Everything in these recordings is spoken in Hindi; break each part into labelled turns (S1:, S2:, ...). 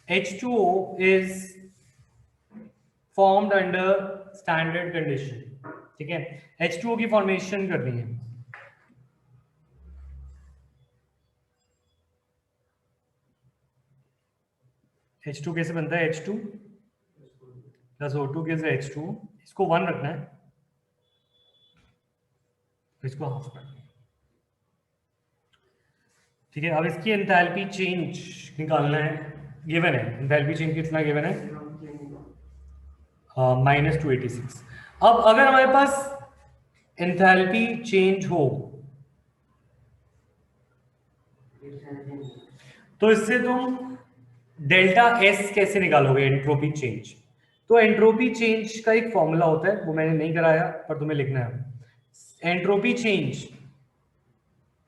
S1: H2O is formed under standard condition. ठीक है, H2O की फॉर्मेशन करनी है. H2 कैसे बनता है? H2 plus O2 gives H2. इसको 1 रखना है, इसको हाफ करना है. ठीक है, अब इसकी एंथैल्पी चेंज निकालना है. गिवन है एंथैल्पी चेंज कितना गिवन है? -286. अब अगर हमारे पास एंथैल्पी चेंज हो तो इससे तुम डेल्टा एस कैसे निकालोगे? Entropy change. तो एंट्रोपी चेंज का एक फॉर्मूला होता है, वो मैंने नहीं कराया पर तुम्हें लिखना है. एंट्रोपी चेंज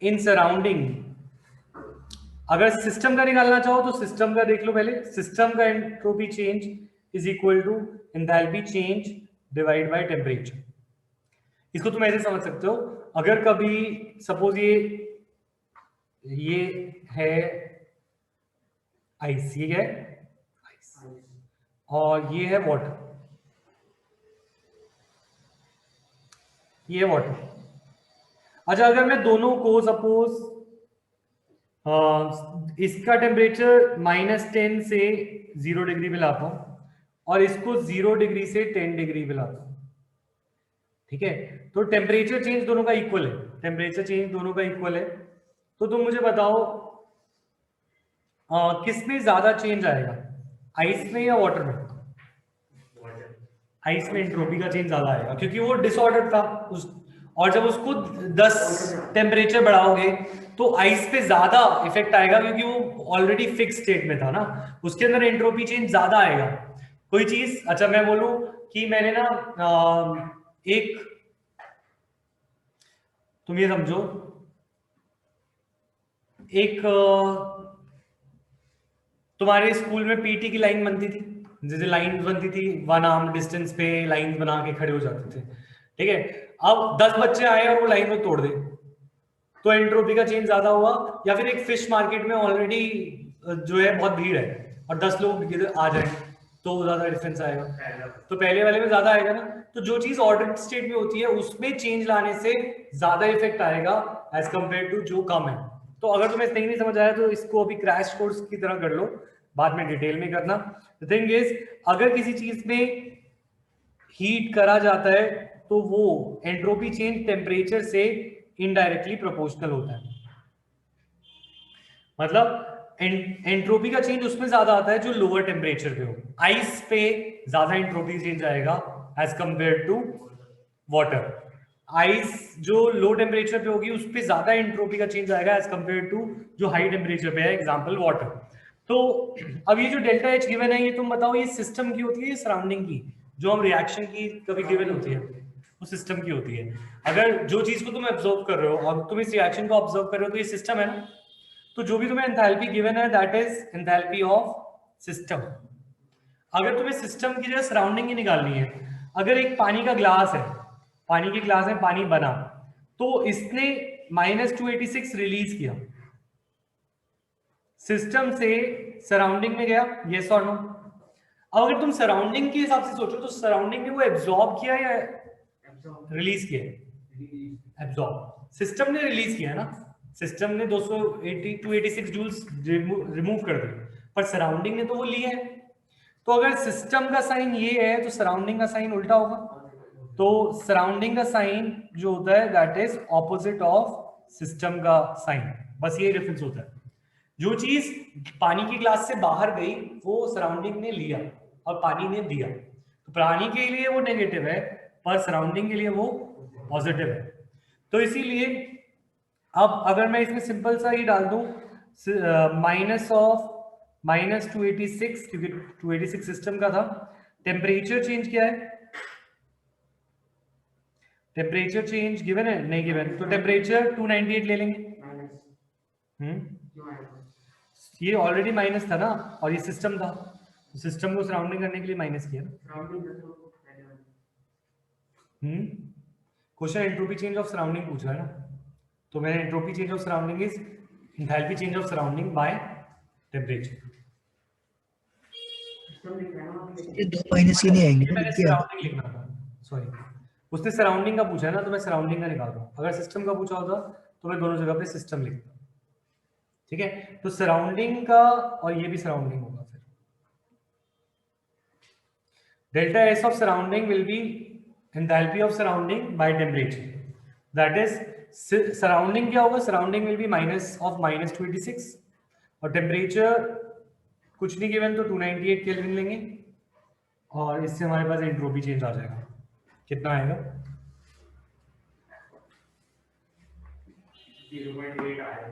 S1: इन सराउंडिंग, अगर सिस्टम का निकालना चाहो तो सिस्टम का देख लो पहले. सिस्टम का entropy change is equal to enthalpy change divide by temperature. इसको तुम ऐसे समझ सकते हो, अगर कभी सपोज ये है आइस, ये है आइस और ये है वाटर, ये है वाटर. अच्छा, अगर मैं दोनों को सपोज इसका टेम्परेचर -10 से 0 डिग्री पे लाता हूं और इसको 0 डिग्री से 10 डिग्री पे लाता हूं. ठीक है, तो टेम्परेचर चेंज दोनों का इक्वल है. टेम्परेचर चेंज दोनों का इक्वल है. तो तुम मुझे बताओ किस में ज्यादा चेंज आएगा, आइस में या वाटर में? आइस में एंट्रोपी का चेंज ज्यादा आएगा क्योंकि वो डिसऑर्डर था और जब उसको 10 टेम्परेचर बढ़ाओगे तो आइस पे ज्यादा इफेक्ट आएगा क्योंकि वो ऑलरेडी फिक्स स्टेट में था ना, उसके अंदर एंट्रोपी चेंज ज्यादा आएगा. कोई चीज, अच्छा मैं बोलूं कि मैंने ना एक, तुम ये समझो एक तुम्हारे स्कूल में पीटी की लाइन बनती थी, जैसे लाइन बनती थी 1 आर्म डिस्टेंस पे लाइन बना के खड़े हो जाते थे. ठीक है, अब 10 बच्चे आए और वो लाइन को तोड़ दे तो एंट्रोपी का चेंज ज्यादा हुआ. या फिर एक फिश मार्केट में ऑलरेडी जो है बहुत भीड़ है और 10 लोग आ जाए तो ज्यादा डिफरेंस आएगा. तो पहले वाले में ज्यादा आएगा ना. तो जो चीज ऑर्डर स्टेट में होती है उसमें चेंज लाने से ज्यादा इफेक्ट आएगा एज कंपेयर टू जो कम है. तो अगर तुम्हें नहीं समझ आया तो इसको अभी क्रैश कोर्स की तरह कर लो, बाद में डिटेल में करना. द थिंग इज, अगर किसी चीज में हीट करा जाता है तो वो एंट्रोपी चेंज टेम्परेचर से इनडायरेक्टली प्रोपोर्शनल होता है. मतलब एंट्रोपी का चेंज उसमें ज्यादा आता है जो लोअर टेम्परेचर पे हो. आइस पे ज्यादा एंट्रोपी चेंज आएगा as compare to water. Ice जो लो टेम्परेचर पे होगी उस पे ज्यादा एंट्रोपी का चेंज आएगा एज कंपेयर टू जो हाई टेम्परेचर पे है, एग्जांपल वाटर. तो अब ये जो डेल्टा एच गिवन है, ये तुम बताओ ये सिस्टम की होती है या सराउंडिंग की? जो हम रिएक्शन की कभी गिवन होती है वो सिस्टम की होती है. अगर जो चीज को तुम ऑब्जर्व कर रहे हो और तुम इस रिएक्शन को ऑब्जर्व कर रहे हो तो ये सिस्टम है ना. तो जो भी तुम्हें एंथैल्पी गिवन है that is enthalpy of system. अगर तुम्हें सिस्टम की जगह सराउंडिंग ही निकालनी है, अगर एक पानी का ग्लास है, पानी के ग्लास में पानी बना तो इसने -286 रिलीज किया, सिस्टम से सराउंडिंग में गया, यस और नो? अब अगर तुम सराउंडिंग के हिसाब से सोचो तो सराउंडिंग ने वो एब्जॉर्ब किया या रिलीज किया? एब्जॉर्ब. सिस्टम ने रिलीज किया ना, सिस्टम ने 286 जूल्स रिमूव कर दिए, पर सराउंडिंग ने तो वो लिए है. तो अगर सिस्टम का साइन ये है तो सराउंडिंग का साइन उल्टा होगा. तो सराउंडिंग का साइन जो होता है that is opposite of system का साइन. बस ये डिफरेंस होता है. जो चीज पानी की ग्लास से बाहर गई वो सराउंडिंग ने लिया और पानी ने दिया, तो पानी के लिए वो नेगेटिव है पर सराउंडिंग के लिए वो पॉजिटिव है. तो इसीलिए अब अगर मैं इसमें सिंपल सा ही डाल दूं माइनस ऑफ -286, क्योंकि 286 सिस्टम का था. टेम्परेचर चेंज क्या है? टेम्परेचर चेंज गिवन है? नहीं गिवन. तो टेम्परेचर 298 ले लेंगे. ये ऑलरेडी माइनस था ना और ये सिस्टम था, तो सिस्टम को सराउंडिंग करने के लिए माइनस किया. Question entropy change of surrounding पूछ रहा है ना, तो मैंने entropy change of surrounding is enthalpy change of surrounding by temperature.
S2: ये 2 माइनस ही नहीं आएंगे ना,
S1: मैंने सराउंडिंग लिखना था, सॉरी उसने सराउंडिंग का पूछा है ना, तो मैं सराउंडिंग का निकाल रहा हूँ। अगर सिस्टम का पूछा होता तो मैं दोनों जगह पे सिस्टम लिखता। ठीक है, तो सराउंडिंग का और ये भी सराउंडिंग होगा फिर। Delta S of surrounding will be enthalpy of surrounding by temperature, that is surrounding क्या होगा, surrounding will be minus of -286 और टेम्परेचर कुछ नहीं गिवन तो 298 केल्विन लेंगे और इससे हमारे पास एंट्रोपी चेंज आ जाएगा। कितना आएगा? 0.8 आएगा।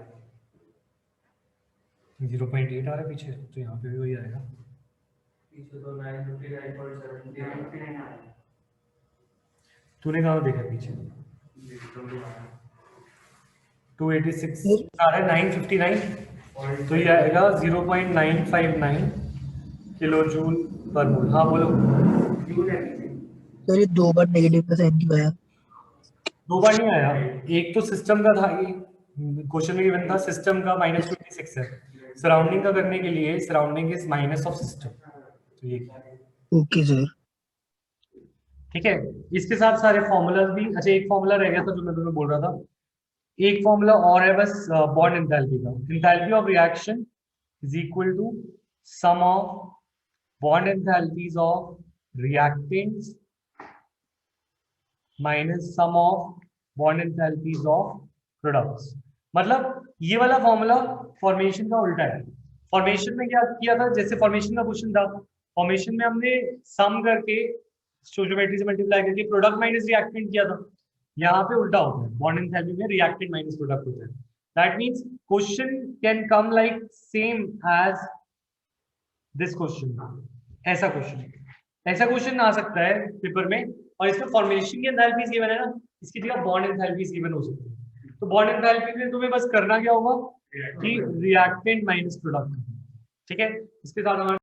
S1: 0.8 आ रहा है पीछे, तो यहाँ पे भी वही आएगा। पीछे तो 959.7 तूने कहाँ देखा पीछे? 286 आ रहा है, 959, तो ये आएगा 0.959 किलो जूल पर मोल। हाँ बोलो।
S2: सर ये 2 बार नेगेटिव का साइन क्यों आया?
S1: 2 बार नहीं आया, एक तो सिस्टम का था, ये क्वेश्चन में गिवन था सिस्टम का -26 है, सराउंडिंग का करने के लिए surrounding is minus of system, तो ये
S2: ओके सर।
S1: ठीक है। इसके साथ सारे फॉर्मूलाज भी, अच्छा एक फॉर्मूला रह गया था जो मैं तुम्हें बोल रहा था, एक फॉर्मूला और है बस बॉन्ड एंथैल्पी का। Enthalpy of reaction is equal to sum of bond enthalpies of reactants minus sum of bond enthalpies of products. मतलब ये वाला फॉर्मूला फॉर्मेशन का उल्टा है। फॉर्मेशन में क्या किया था, जैसे फॉर्मेशन का क्वेश्चन था, फॉर्मेशन में हमने सम करके स्टोइकियोमेट्री से मल्टीप्लाई करके प्रोडक्ट माइनस रिएक्टेंट किया था। यहाँ पे उल्टा होता है, बॉन्ड एंथैल्पी में रिएक्टेंट माइनस प्रोडक्ट होता है। That means question can come like same as this question, ऐसा क्वेश्चन आ सकता है पेपर में, और इसमें फॉर्मेशन की एंथैल्पीज गिवन है ना, इसकी जगह बॉन्ड एंथैल्पीज गिवन हो सकती है। तो बॉन्ड एंथैल्पी में तुम्हें बस करना क्या होगा कि रिएक्टेंट माइनस प्रोडक्ट, ठीक है। इसके साथ हमारे